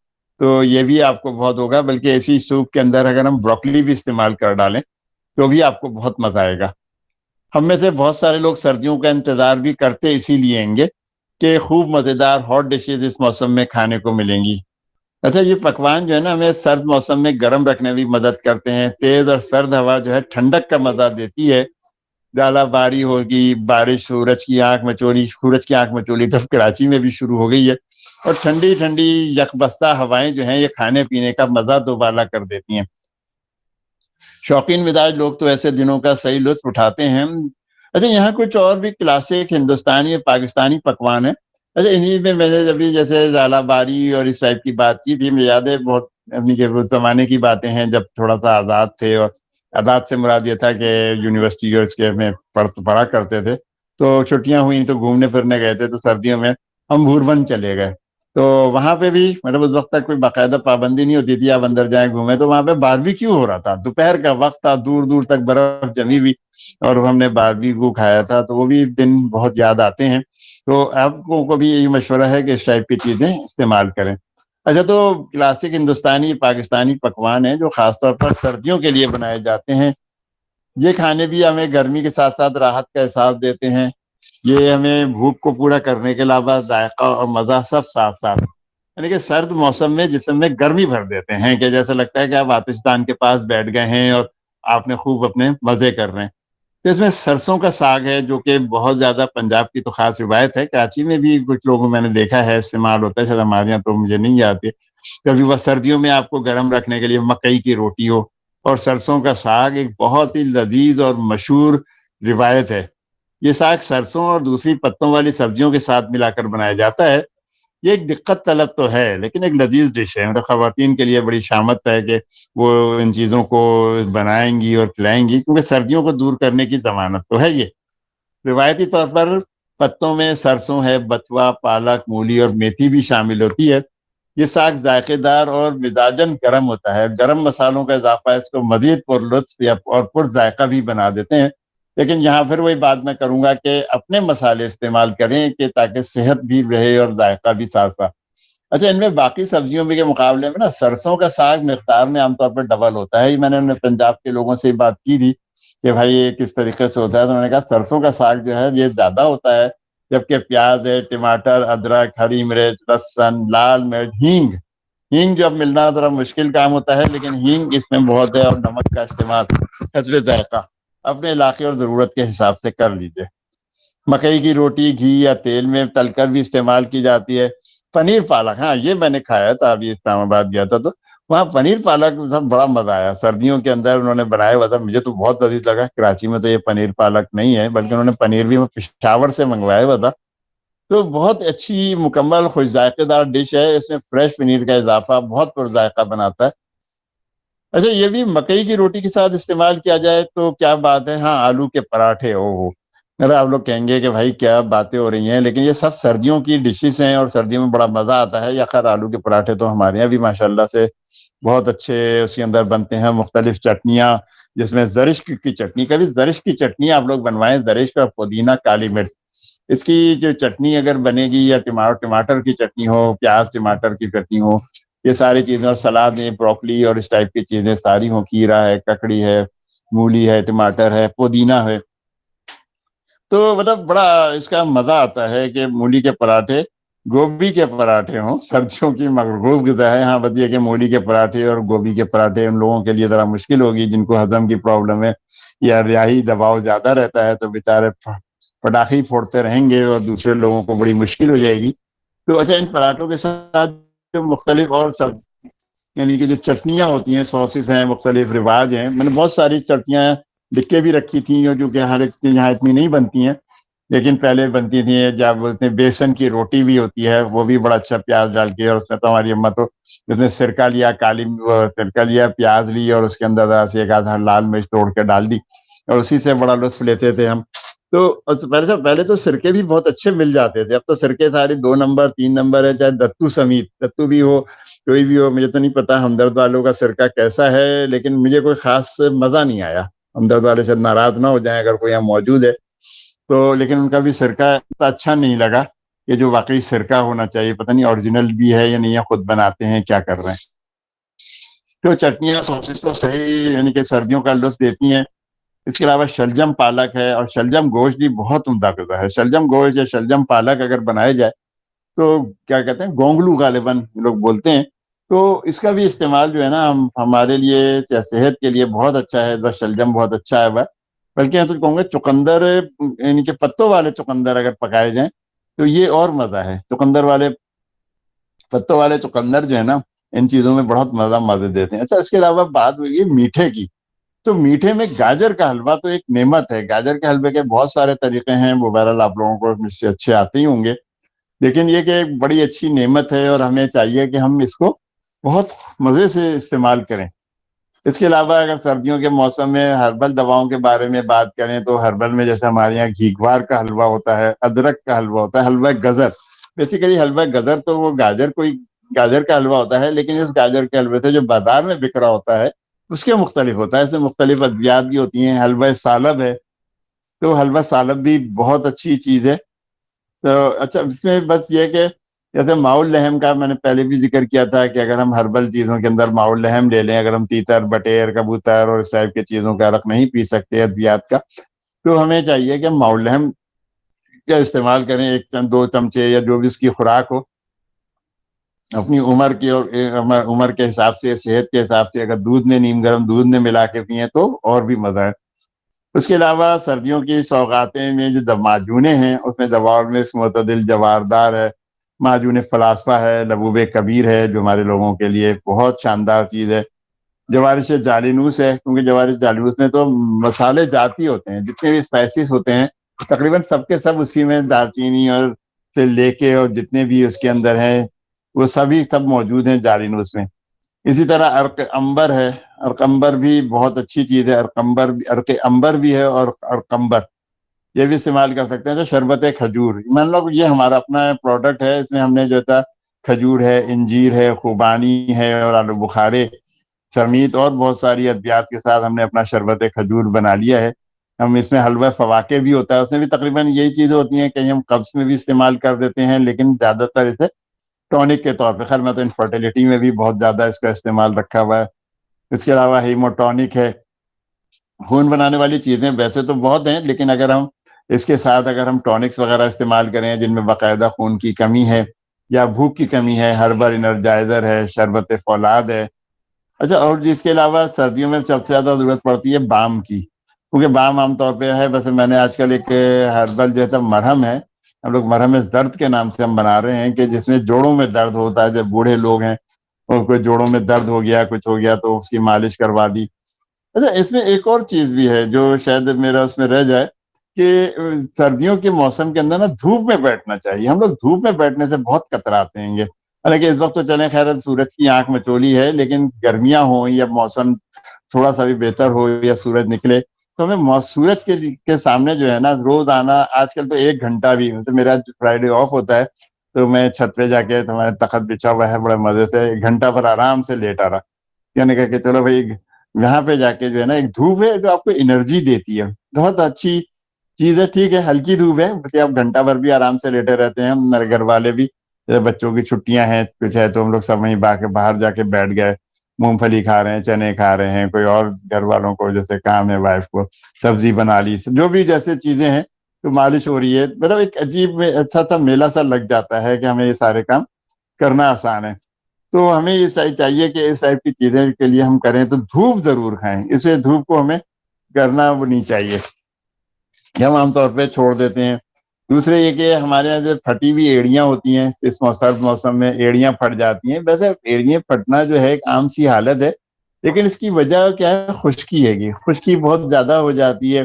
تو یہ بھی آپ کو بہت ہوگا. بلکہ اسی سوپ کے اندر اگر ہم بروکلی بھی استعمال کر ڈالیں تو بھی آپ کو بہت مزہ آئے گا. ہم میں سے بہت سارے لوگ سردیوں کا انتظار بھی کرتے اسی لیے ہیں گے کہ خوب مزیدار ہاٹ ڈشز اس موسم میں کھانے کو ملیں گی. اچھا, یہ پکوان جو ہے نا ہمیں سرد موسم میں گرم رکھنے میں بھی مدد کرتے ہیں. تیز اور سرد ہوا جو ہے ٹھنڈک کا مزہ دیتی ہے. زیادہ باری ہوگی, بارش سورج کی آنکھ مچولی تو کراچی میں بھی شروع ہو گئی ہے, اور ٹھنڈی ٹھنڈی یکبستہ ہوائیں جو ہیں یہ کھانے پینے کا مزہ دوبالا کر دیتی ہیں. شوقین مزاج لوگ تو ایسے دنوں کا صحیح لطف اٹھاتے ہیں. اچھا, یہاں کچھ اور بھی کلاسک ہندوستانی پاکستانی پکوان ہیں. اچھا, انہیں میں نے ابھی جیسے زالہ باری اور اس ٹائپ کی بات کی تھی, مجھے یاد ہے بہت اپنی کے زمانے کی باتیں ہیں جب تھوڑا سا آزاد تھے, اور آزاد سے مراد یہ تھا کہ یونیورسٹی اور اس کے میں پڑھا کرتے تھے, تو چھٹیاں ہوئیں تو گھومنے پھرنے گئے تھے, تو سردیوں میں ہم بھوربن چلے گئے. تو وہاں پہ بھی مطلب اس وقت تک کوئی باقاعدہ پابندی نہیں ہوتی تھی, آپ اندر جائیں گھومیں, تو وہاں پہ باربیکیو ہو رہا تھا. دوپہر کا وقت تھا, دور دور تک برف جمی ہوئی, اور ہم نے باربیکیو کھایا تھا. تو وہ بھی دن بہت یاد آتے ہیں. تو آپ کو بھی یہی مشورہ ہے کہ اس ٹائپ کی چیزیں استعمال کریں. اچھا, تو کلاسک ہندوستانی پاکستانی پکوان ہیں جو خاص طور پر سردیوں کے لیے بنائے جاتے ہیں. یہ کھانے بھی ہمیں گرمی کے ساتھ ساتھ راحت کا احساس دیتے ہیں. یہ ہمیں بھوک کو پورا کرنے کے علاوہ ذائقہ اور مزہ سب ساتھ ساتھ, یعنی کہ سرد موسم میں جسم میں گرمی بھر دیتے ہیں, کہ جیسا لگتا ہے کہ آپ آتشدان کے پاس بیٹھ گئے ہیں اور آپ نے خوب اپنے مزے کر رہے ہیں. تو اس میں سرسوں کا ساگ ہے جو کہ بہت زیادہ پنجاب کی تو خاص روایت ہے, کراچی میں بھی کچھ لوگوں میں نے دیکھا ہے استعمال ہوتا ہے, شاید ہمارے یہاں تو مجھے نہیں آتے. کبھی وہ سردیوں میں آپ کو گرم رکھنے کے لیے مکئی کی روٹی ہو اور سرسوں کا ساگ ایک بہت ہی لذیذ اور مشہور روایت ہے. یہ ساگ سرسوں اور دوسری پتوں والی سبزیوں کے ساتھ ملا کر بنایا جاتا ہے. یہ ایک دقت طلب تو ہے لیکن ایک لذیذ ڈش ہے, مطلب خواتین کے لیے بڑی شامت ہے کہ وہ ان چیزوں کو بنائیں گی اور کھلائیں گی, کیونکہ سردیوں کو دور کرنے کی ضمانت تو ہے. یہ روایتی طور پر پتوں میں سرسوں ہے, بتوا, پالک, مولی اور میتھی بھی شامل ہوتی ہے. یہ ساگ ذائقے دار اور مزاجن گرم ہوتا ہے. گرم مسالوں کا اضافہ اس کو مزید پر لطف اور پر ذائقہ بھی بنا دیتے ہیں. لیکن یہاں پھر وہی بات میں کروں گا کہ اپنے مسالے استعمال کریں کہ تاکہ صحت بھی رہے اور ذائقہ بھی ساتھ ساتھ. اچھا, ان میں باقی سبزیوں میں کے مقابلے میں نا سرسوں کا ساگ مقدار میں عام طور پر ڈبل ہوتا ہے. میں نے پنجاب کے لوگوں سے بات کی تھی کہ بھائی یہ کس طریقے سے ہوتا ہے, تو انہوں نے کہا سرسوں کا ساگ جو ہے یہ زیادہ ہوتا ہے, جبکہ پیاز ہے, ٹماٹر, ادرک, ہری مرچ, لہسن, لال مرچ, ہینگ جو اب ملنا ذرا مشکل کام ہوتا ہے, لیکن ہینگ اس میں بہت ہے, اور نمک کا استعمال حسب ذائقہ اپنے علاقے اور ضرورت کے حساب سے کر لیجیے. مکئی کی روٹی گھی یا تیل میں تل کر بھی استعمال کی جاتی ہے. پنیر پالک, ہاں یہ میں نے کھایا تھا, ابھی اسلام آباد گیا تھا تو وہاں پنیر پالک سب بڑا مزہ آیا. سردیوں کے اندر انہوں نے بنایا ہوا تھا, مجھے تو بہت لذیذ لگا. کراچی میں تو یہ پنیر پالک نہیں ہے, بلکہ انہوں نے پنیر بھی پشاور سے منگوایا ہوا تھا. تو بہت اچھی مکمل خوش ذائقے دار ڈش ہے. اس میں فریش پنیر کا اضافہ بہت پر ذائقہ بناتا ہے. اچھا, یہ بھی مکئی کی روٹی کے ساتھ استعمال کیا جائے تو کیا بات ہے. ہاں, آلو کے پراٹھے, ہو میرا آپ لوگ کہیں گے کہ بھائی کیا باتیں ہو رہی ہیں, لیکن یہ سب سردیوں کی ڈشز ہیں اور سردیوں میں بڑا مزہ آتا ہے. یا خیر آلو کے پراٹھے تو ہمارے یہاں بھی ماشاءاللہ سے بہت اچھے اس کے اندر بنتے ہیں. مختلف چٹنیاں, جس میں زرشک کی چٹنی, کبھی زرشک کی چٹنی آپ لوگ بنوائیں, زرشک اور پودینہ, کالی مرچ, اس کی جو چٹنی اگر بنے گی, یا ٹماٹر کی چٹنی ہو, پیاز ٹماٹر کی چٹنی ہو, یہ ساری چیزیں, اور سلاد میں بروکلی اور اس ٹائپ کی چیزیں ساری ہوں, کھیرا ہے, ککڑی ہے, مولی ہے, ٹماٹر ہے, پودینہ ہے, تو مطلب بڑا اس کا مزہ آتا ہے کہ مولی کے پراٹھے، گوبھی کے پراٹھے ہوں، سردیوں کی مقبول غذا ہے. ہاں بس یہ کہ مولی کے پراٹھے اور گوبھی کے پراٹھے ان لوگوں کے لیے ذرا مشکل ہوگی جن کو ہضم کی پرابلم ہے یا ریاحی دباؤ زیادہ رہتا ہے، تو بیچارے پٹاخے پھوڑتے رہیں گے اور دوسرے لوگوں کو بڑی مشکل ہو جائے گی. تو اچھا، ان پراٹھوں کے ساتھ جو مختلف اور سب یعنی کہ جو چٹنیاں ہوتی ہیں، سوسز ہیں، مختلف رواج ہیں. میں نے بہت ساری چٹنیاں لکھ کے بھی رکھی تھیں جو کہ ہر ایک یہاں اتنی نہیں بنتی ہیں، لیکن پہلے بنتی تھیں. جب بولتے ہیں بیسن کی روٹی بھی ہوتی ہے، وہ بھی بڑا اچھا پیاز ڈال کے، اور اس میں تو ہماری اماں تو اس میں سرکہ لیا، سرکہ لیا، پیاز لی، اور اس کے اندر ذرا سی ایک آدھا لال مرچ توڑ کے ڈال دی، اور اسی سے بڑا لطف لیتے تھے ہم. تو پہلے تو سرکے بھی بہت اچھے مل جاتے تھے. اب تو سرکے سارے 2 نمبر 3 نمبر ہے، چاہے دتو سمیت دتو بھی ہو، کوئی بھی ہو. مجھے تو نہیں پتا ہمدرد والوں کا سرکہ کیسا ہے، لیکن مجھے کوئی خاص مزہ نہیں آیا. ہمدرد والے شاید ناراض نہ ہو جائیں اگر کوئی یہاں موجود ہے تو، لیکن ان کا بھی سرکہ اتنا اچھا نہیں لگا کہ جو واقعی سرکہ ہونا چاہیے. پتہ نہیں اوریجنل بھی ہے یا نہیں، خود بناتے ہیں کیا کر رہے ہیں. تو چٹنیاں سوسز تو صحیح یعنی کہ سردیوں کا لطف دیتی ہیں. اس کے علاوہ شلجم پالک ہے، اور شلجم گوشت بھی بہت عمدہ غذا ہے. شلجم گوشت یا شلجم پالک اگر بنائے جائے تو کیا کہتے ہیں، گونگلو غالباً لوگ بولتے ہیں. تو اس کا بھی استعمال جو ہے نا ہمارے لیے صحت کے لیے بہت اچھا ہے. بس شلجم بہت اچھا ہے بس، بلکہ میں تو کہوں گا چقندر یعنی کہ پتوں والے چقندر اگر پکائے جائیں تو یہ اور مزہ ہے. چقندر والے پتوں والے چقندر جو ہے نا ان چیزوں میں بہت مزے دیتے ہیں. اچھا، اس کے علاوہ بات ہوئی ہے میٹھے کی، تو میٹھے میں گاجر کا حلوہ تو ایک نعمت ہے. گاجر کے حلوے کے بہت سارے طریقے ہیں، وہ بہرحال آپ لوگوں کو مجھ سے اچھے آتے ہی ہوں گے، لیکن یہ کہ ایک بڑی اچھی نعمت ہے اور ہمیں چاہیے کہ ہم اس کو بہت مزے سے استعمال کریں. اس کے علاوہ اگر سردیوں کے موسم میں ہربل دواؤں کے بارے میں بات کریں تو ہربل میں جیسے ہمارے یہاں گھیگوار کا حلوہ ہوتا ہے، ادرک کا حلوہ ہوتا ہے، حلوہ گزر. بیسیکلی حلوہ گزر تو وہ گاجر کا حلوہ ہوتا ہے، لیکن اس گاجر کے حلوے سے جو بازار میں بک رہا ہوتا ہے اس کے مختلف ہوتا ہے. اس میں مختلف ادویات بھی ہوتی ہیں. حلوہ سالب ہے، تو حلوہ سالب بھی بہت اچھی چیز ہے. تو اچھا، اس میں بس یہ کہ جیسے ماؤل لہم کا میں نے پہلے بھی ذکر کیا تھا کہ اگر ہم ہربل چیزوں کے اندر ماؤل لہم لے لیں، اگر ہم تیتر، بٹیر، کبوتر اور اس ٹائپ کی چیزوں کا عرق نہیں پی سکتے ادویات کا، تو ہمیں چاہیے کہ ماؤل لہم کا استعمال کریں. 2 چمچے یا جو بھی اس کی خوراک ہو، اپنی عمر کی اور عمر کے حساب سے، صحت کے حساب سے. اگر دودھ میں نیم گرم دودھ میں ملا کے پئیں تو اور بھی مزہ ہے. اس کے علاوہ سردیوں کی سوغاتیں میں جو معجونیں ہیں اس میں دواؤنس معتدل جواردار ہے، معجون فلاسفہ ہے، لبوب کبیر ہے جو ہمارے لوگوں کے لیے بہت شاندار چیز ہے. جوارش جالینوس ہے، کیونکہ جوارش جالینوس میں تو مسالے جاتی ہوتے ہیں، جتنے بھی اسپائسیز ہوتے ہیں تقریباً سب کے سب اسی میں، دار چینی اور سے لے کے اور جتنے بھی اس کے اندر ہیں وہ سب موجود ہیں جالینوس میں. اسی طرح ارق امبر ہے، ارق امبر بھی بہت اچھی چیز ہے. ارق امبر بھی ہے اور ارقمبر یہ بھی استعمال کر سکتے ہیں. تو شربت کھجور مان لو یہ ہمارا اپنا پروڈکٹ ہے، اس میں ہم نے جو تھا کھجور ہے، انجیر ہے، خوبانی ہے اور آلو بخارے سمیت اور بہت ساری ادویات کے ساتھ ہم نے اپنا شربت کھجور بنا لیا ہے. ہم اس میں حلوہ فواکہ بھی ہوتا ہے، اس میں بھی تقریباً یہی چیزیں ہوتی ہیں. کہیں ہم قبض میں بھی استعمال کر دیتے ہیں، لیکن زیادہ تر اسے ٹونک کے طور پہ. خیر میں تو انفرٹیلٹی میں بھی بہت زیادہ اس کا استعمال رکھا ہوا ہے. اس کے علاوہ ہیموٹونک ہے. خون بنانے والی چیزیں ویسے تو بہت ہیں، لیکن اگر ہم اس کے ساتھ اگر ہم ٹونکس وغیرہ استعمال کریں جن میں باقاعدہ خون کی کمی ہے یا بھوک کی کمی ہے، ہربل انرجائزر ہے، شربت فولاد ہے. اچھا، اور جس کے علاوہ سردیوں میں سب سے زیادہ ضرورت پڑتی ہے بام کی، کیونکہ بام عام طور پہ ہے. ویسے میں نے آج کل ایک ہربل جیسا مرہم ہے، ہم لوگ مرہم درد کے نام سے ہم بنا رہے ہیں، کہ جس میں جوڑوں میں درد ہوتا ہے. جب بوڑھے لوگ ہیں اور کوئی جوڑوں میں درد ہو گیا، کچھ ہو گیا تو اس کی مالش کروا دی. اچھا، اس میں ایک اور چیز بھی ہے جو شاید میرا اس میں رہ جائے، کہ سردیوں کے موسم کے اندر نا دھوپ میں بیٹھنا چاہیے. ہم لوگ دھوپ میں بیٹھنے سے بہت کتراتے ہیں گے، حالانکہ اس وقت تو چلیں خیر سورج کی آنکھ مچولی ہے، لیکن گرمیاں ہوں یا موسم تھوڑا سا بھی بہتر ہو یا سورج نکلے تو ہمیں سورج کے سامنے جو ہے نا روز آنا. آج کل تو 1 گھنٹہ بھی، تو میرا فرائیڈے آف ہوتا ہے تو میں چھت پہ جا کے تمہارے تخت بچھا ہوا ہے بڑے مزے سے 1 گھنٹہ پر آرام سے لیٹا رہا. یعنی کہ چلو بھائی یہاں پہ جا کے جو ہے نا ایک دھوپ ہے جو آپ کو انرجی دیتی ہے، بہت اچھی چیز ہے. ٹھیک ہے ہلکی دھوپ ہے، کہ آپ گھنٹہ بھر بھی آرام سے لیٹے رہتے ہیں. میرے گھر والے بھی جیسے بچوں کی چھٹیاں ہیں کچھ ہے تو ہم لوگ سب وہیں باہر جا کے بیٹھ گئے، مونگ پھلی کھا رہے ہیں، چنے کھا رہے ہیں. کوئی اور گھر والوں کو جیسے کام ہے وائف کو سبزی بنا لی، جو بھی جیسے چیزیں ہیں تو مالش ہو رہی ہے، مطلب ایک عجیب میں اچھا سا میلہ سا لگ جاتا ہے کہ ہمیں یہ سارے کام کرنا آسان ہے۔ تو ہمیں یہ چاہیے کہ اس ٹائپ کی چیزیں کے لیے ہم کریں تو دھوپ ضرور کھائیں، اسے دھوپ کو ہمیں کرنا وہ نہیں چاہیے کہ ہم عام طور پہ چھوڑ دیتے ہیں۔ دوسرے یہ کہ ہمارے یہاں جو پھٹی ہوئی ایڑیاں ہوتی ہیں اس سرد موسم میں ایڑیاں پھٹ جاتی ہیں، ویسے ایڑیاں پھٹنا جو ہے ایک عام سی حالت ہے، لیکن اس کی وجہ کیا ہے؟ خشکی ہے، خشکی بہت زیادہ ہو جاتی ہے،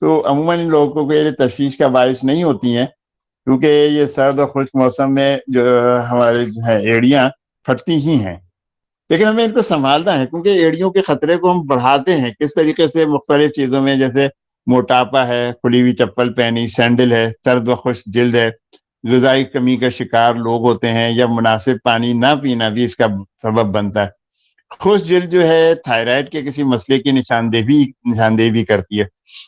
تو عموماً ان لوگوں کو یہ تشویش کا باعث نہیں ہوتی ہیں، کیونکہ یہ سرد اور خشک موسم میں جو ہمارے ایڑیاں پھٹتی ہی ہیں۔ لیکن ہمیں ان کو سنبھالنا ہے، کیونکہ ایڑیوں کے خطرے کو ہم بڑھاتے ہیں کس طریقے سے؟ مختلف چیزوں میں، جیسے موٹاپا ہے، کھلی ہوئی چپل پہنی، سینڈل ہے، سرد و خشک جلد ہے، غذائی کمی کا شکار لوگ ہوتے ہیں، یا مناسب پانی نہ پینا بھی اس کا سبب بنتا ہے۔ خشک جلد جو ہے تھائرائڈ کے کسی مسئلے کی نشاندہی بھی کرتی ہے۔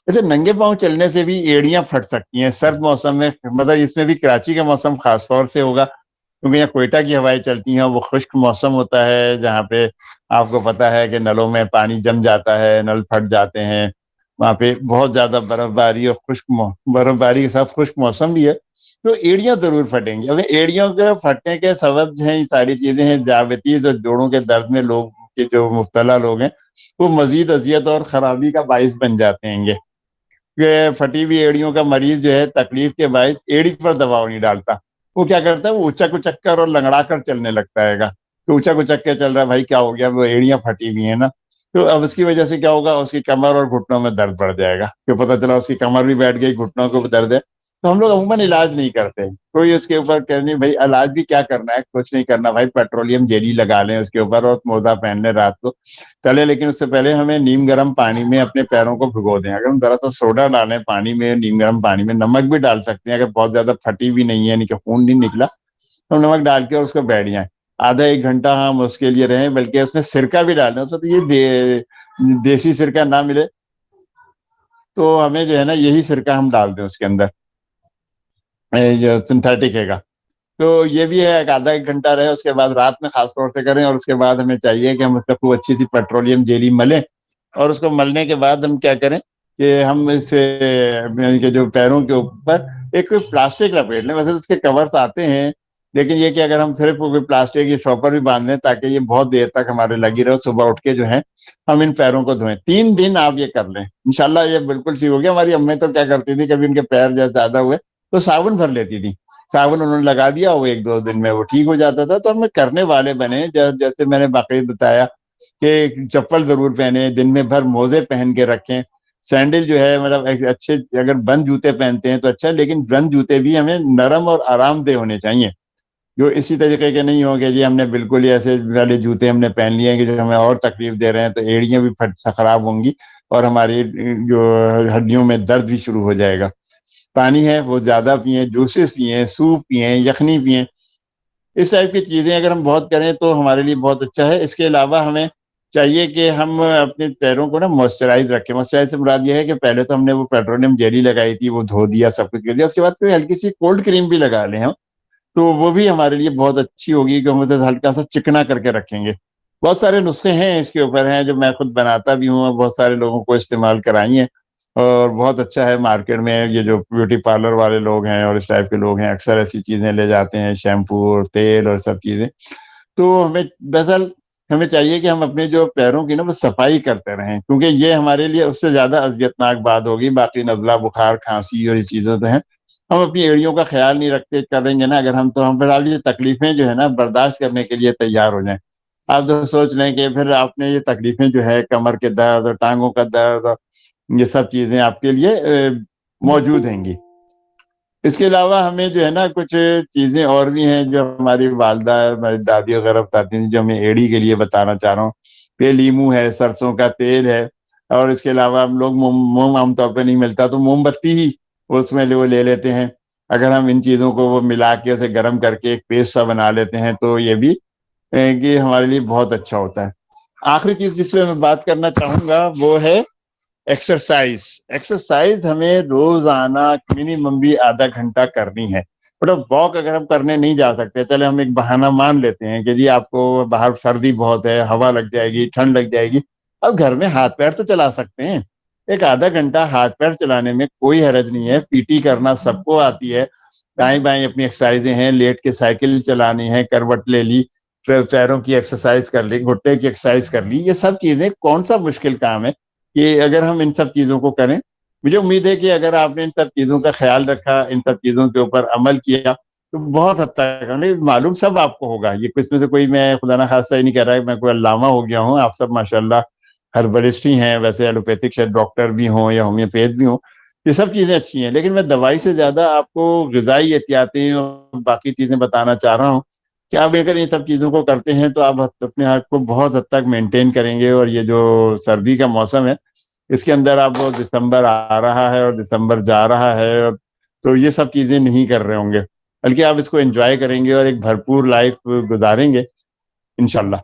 جیسے ننگے پاؤں چلنے سے بھی ایڑیاں پھٹ سکتی ہیں سرد موسم میں، مطلب اس میں بھی کراچی کا موسم خاص طور سے ہوگا، کیونکہ یہاں کوئٹہ کی ہوائیں چلتی ہیں، وہ خشک موسم ہوتا ہے جہاں پہ آپ کو پتا ہے کہ نلوں میں پانی جم جاتا ہے، نل پھٹ جاتے ہیں، وہاں پہ بہت زیادہ برف باری اور برف باری کے ساتھ خشک موسم بھی ہے، تو ایڑیاں ضرور پھٹیں گی۔ اب ایڑیوں کے پھٹنے کے سبب جو ہیں یہ ساری چیزیں ہیں، ذیابطیس اور جوڑوں کے درد میں لوگ کے جو مبتلا لوگ ہیں وہ مزید اذیت اور خرابی کا باعث بن جاتے ہیں گے، کہ پھٹی ہوئی ایڑیوں کا مریض جو ہے تکلیف کے باعث ایڑی پر دباؤ نہیں ڈالتا، وہ کیا کرتا ہے؟ وہ اچک اچک کر اور لنگڑا کر چلنے لگتا ہے گا، تو اچک اچک کے چل رہا ہے، بھائی کیا ہو گیا؟ وہ ایڑیاں پھٹی ہوئی ہیں نا، تو اب اس کی وجہ سے کیا ہوگا؟ اس کی کمر اور گھٹنوں میں درد بڑھ جائے گا، کہ پتہ چلا اس کی کمر بھی بیٹھ گئی، گھٹنوں کو بھی درد ہے۔ تو ہم لوگ عموماً علاج نہیں کرتے، کوئی اس کے اوپر کہنے بھائی علاج بھی کیا کرنا ہے، کچھ نہیں کرنا بھائی، پیٹرولیم جیلی لگا لیں اس کے اوپر اور موزہ پہن لیں رات کو چلے، لیکن اس سے پہلے ہمیں نیم گرم پانی میں اپنے پیروں کو بھگو دیں، اگر ہم ذرا سا سوڈا ڈالیں پانی میں، نیم گرم پانی میں، نمک بھی ڈال سکتے ہیں اگر بہت زیادہ پھٹی بھی نہیں ہے یعنی کہ خون نہیں نکلا، تو نمک ڈال کے اور اس کو بیٹھ جائیں، آدھا ایک گھنٹہ ہم اس کے لیے رہیں، بلکہ اس میں سرکہ بھی ڈالیں، اس میں تو یہ دیسی سرکہ نہ ملے تو ہمیں جو ہے نا یہی سرکہ ہم ڈال دیں اس کے اندر، جو سنتھیٹک ہے گا، تو یہ بھی ہے کہ آدھا ایک گھنٹہ رہے، اس کے بعد رات میں خاص طور سے کریں، اور اس کے بعد ہمیں چاہیے کہ ہم اس کو اچھی سی پیٹرولیم جیلی ملیں، اور اس کو ملنے کے بعد ہم کیا کریں کہ ہم اسے یعنی کہ جو پیروں کے اوپر ایک پلاسٹک لپیٹ لیں، ویسے اس کے کورس آتے ہیں، لیکن یہ کہ اگر ہم صرف پلاسٹک کی شاپر بھی باندھ دیں تاکہ یہ بہت دیر تک ہمارے لگی رہے، صبح اٹھ کے جو ہے ہم ان پیروں کو دھوئیں، 3 دن آپ یہ کر لیں، انشاءاللہ یہ بالکل ٹھیک ہو گیا۔ ہماری امی تو کیا کرتی تھی، کبھی ان کے پیر زیادہ ہوئے تو صابن بھر لیتی تھی، صابن انہوں نے لگا دیا، وہ 1-2 دن میں وہ ٹھیک ہو جاتا تھا۔ تو ہم کرنے والے بنے، جیسے میں نے باقی بتایا کہ چپل ضرور پہنے، دن میں بھر موزے پہن کے رکھیں، سینڈل جو ہے مطلب اچھے، اگر بند جوتے پہنتے ہیں تو اچھا، لیکن بند جوتے بھی ہمیں نرم اور آرام دہ ہونے چاہیے، جو اسی طریقے کے نہیں ہوں کہ جی ہم نے بالکل ہی ایسے والے جوتے ہم نے پہن لیے ہیں کہ جو ہمیں اور تکلیف دے رہے ہیں، تو ایڑیاں بھی خراب ہوں گی اور ہماری جو ہڈیوں میں درد بھی شروع ہو جائے گا۔ پانی ہے وہ زیادہ پئیں، جوسز پئیں، سوپ پئیں، یخنی پئیں، اس ٹائپ کی چیزیں اگر ہم بہت کریں تو ہمارے لیے بہت اچھا ہے۔ اس کے علاوہ ہمیں چاہیے کہ ہم اپنے پیروں کو نا موئسچرائز رکھیں، موئسچرائز سے مراد یہ ہے کہ پہلے تو ہم نے وہ پیٹرولیم جیلی لگائی تھی، وہ دھو دیا، سب کچھ کر دیا، اس کے بعد کوئی ہلکی سی کولڈ کریم بھی لگا لیں ہم، تو وہ بھی ہمارے لیے بہت اچھی ہوگی کہ ہم اسے ہلکا سا چکنا کر کے رکھیں گے۔ بہت سارے نسخے ہیں اس کے اوپر ہیں جو میں خود بناتا بھی ہوں اور بہت سارے لوگوں کو استعمال کرائی ہیں، اور بہت اچھا ہے۔ مارکیٹ میں یہ جو بیوٹی پارلر والے لوگ ہیں اور اس ٹائپ کے لوگ ہیں اکثر ایسی چیزیں لے جاتے ہیں، شیمپو اور تیل اور سب چیزیں، تو ہمیں دراصل ہمیں چاہیے کہ ہم اپنے جو پیروں کی نا وہ صفائی کرتے رہیں، کیونکہ یہ ہمارے لیے اس سے زیادہ اذیتناک بات ہوگی، باقی نزلہ بخار کھانسی اور یہ چیزیں تو ہیں، ہم اپنی ایڑیوں کا خیال نہیں رکھتے کریں گے نا اگر ہم، تو ہم پھر یہ تکلیفیں جو ہے نا برداشت کرنے کے لیے تیار ہو جائیں۔ آپ تو سوچ لیں کہ پھر آپ نے یہ تکلیفیں جو ہے کمر کے درد اور ٹانگوں کا درد اور یہ سب چیزیں آپ کے لیے موجود ہیں گی۔ اس کے علاوہ ہمیں جو ہے نا کچھ چیزیں اور بھی ہیں جو ہماری والدہ، ہماری دادی وغیرہ بتاتی ہیں، جو ہمیں ایڑی کے لیے بتانا چاہ رہا ہوں کہ لیمو ہے، سرسوں کا تیل ہے، اور اس کے علاوہ ہم لوگ موم عام طور پہ نہیں ملتا تو موم بتی ہی اس میں وہ لے لیتے ہیں، اگر ہم ان چیزوں کو وہ ملا کے اسے گرم کر کے ایک پیسٹ سا بنا لیتے ہیں تو یہ بھی کہ ہمارے لیے بہت اچھا ہوتا ہے۔ آخری چیز جس پہ میں بات کرنا چاہوں گا وہ ہے ایکسرسائز۔ ایکسرسائز ہمیں روزانہ منیمم بھی آدھا گھنٹہ کرنی ہے، مطلب واک اگر ہم کرنے نہیں جا سکتے، چلے ہم ایک بہانہ مان لیتے ہیں کہ جی آپ کو باہر سردی بہت ہے، ہوا لگ جائے گی، ٹھنڈ لگ جائے گی، اب گھر میں ہاتھ پیر تو چلا سکتے ہیں، ایک آدھا گھنٹہ ہاتھ پیر چلانے میں کوئی حرج نہیں ہے. PT کرنا سب کو آتی ہے. دائیں بائیں اپنی ایکسرسائزیں ہیں, لیٹ کے سائیکل چلانی ہے, کروٹ لے لی, پھر پیروں کی ایکسرسائز کر لی, گھٹے کی ایکسرسائز کر لی. یہ سب چیزیں کون سا مشکل کام ہے کہ اگر ہم ان سب چیزوں کو کریں. مجھے امید ہے کہ اگر آپ نے ان سب چیزوں کا خیال رکھا, ان سب چیزوں کے اوپر عمل کیا, تو بہت حد تک معلوم سب آپ کو ہوگا. یہ اس میں سے کوئی, میں خدا نہ خواستہ ہی نہیں کہہ رہا کہ میں کوئی علامہ ہو گیا ہوں. آپ سب ماشاءاللہ ہربلسٹ ہی ہیں, ویسے ایلوپیتھک شاید ڈاکٹر بھی ہوں یا ہومیوپیتھ بھی ہوں. یہ سب چیزیں اچھی ہیں, لیکن میں دوائی سے زیادہ آپ کو غذائی احتیاطیں اور باقی چیزیں بتانا چاہ رہا ہوں کہ آپ اگر ان سب چیزوں کو کرتے ہیں تو آپ اپنے آپ کو بہت حد تک مینٹین کریں گے. اور یہ جو سردی کا موسم ہے, اس کے اندر آپ دسمبر آ رہا ہے اور دسمبر جا رہا ہے, تو یہ سب چیزیں نہیں کر رہے ہوں گے, بلکہ آپ اس کو انجوائے کریں گے اور ایک بھرپور لائف گزاریں گے انشاءاللہ.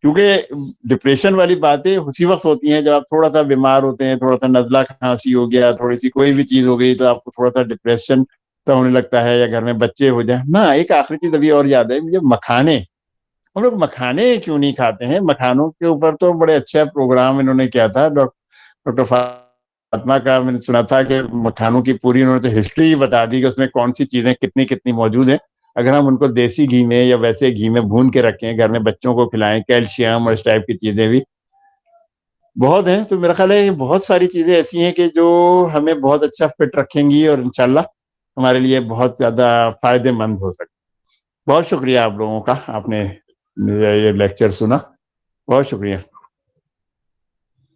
کیونکہ ڈپریشن والی باتیں اسی وقت ہوتی ہیں جب آپ تھوڑا سا بیمار ہوتے ہیں, تھوڑا سا نزلہ کھانسی ہو گیا, تھوڑی سی کوئی بھی چیز ہو گئی, تو آپ کو تھوڑا سا ڈپریشن تو ہونے لگتا ہے, یا گھر میں بچے ہو جائیں نا. ایک آخری چیز ابھی اور یاد ہے مجھے, مکھانے. ہم لوگ مکھانے کیوں نہیں کھاتے ہیں؟ مکھانوں کے اوپر تو بڑے اچھا پروگرام انہوں نے کیا تھا ڈاکٹر فاطمہ کا. میں نے سنا تھا کہ مکھانوں کی پوری انہوں نے تو ہسٹری بتا دی کہ اس میں کون سی چیزیں کتنی کتنی موجود ہیں. اگر ہم ان کو دیسی گھی میں یا ویسے گھی میں بھون کے رکھیں, گھر میں بچوں کو کھلائیں, کیلشیم اور اس ٹائپ کی چیزیں بھی بہت ہیں. تو میرا خیال ہے بہت ساری چیزیں ایسی ہیں کہ جو ہمیں بہت اچھا فٹ رکھیں گی اور انشاءاللہ ہمارے لیے بہت زیادہ فائدے مند ہو سکتے. بہت شکریہ آپ لوگوں کا, آپ نے یہ لیکچر سنا, بہت شکریہ.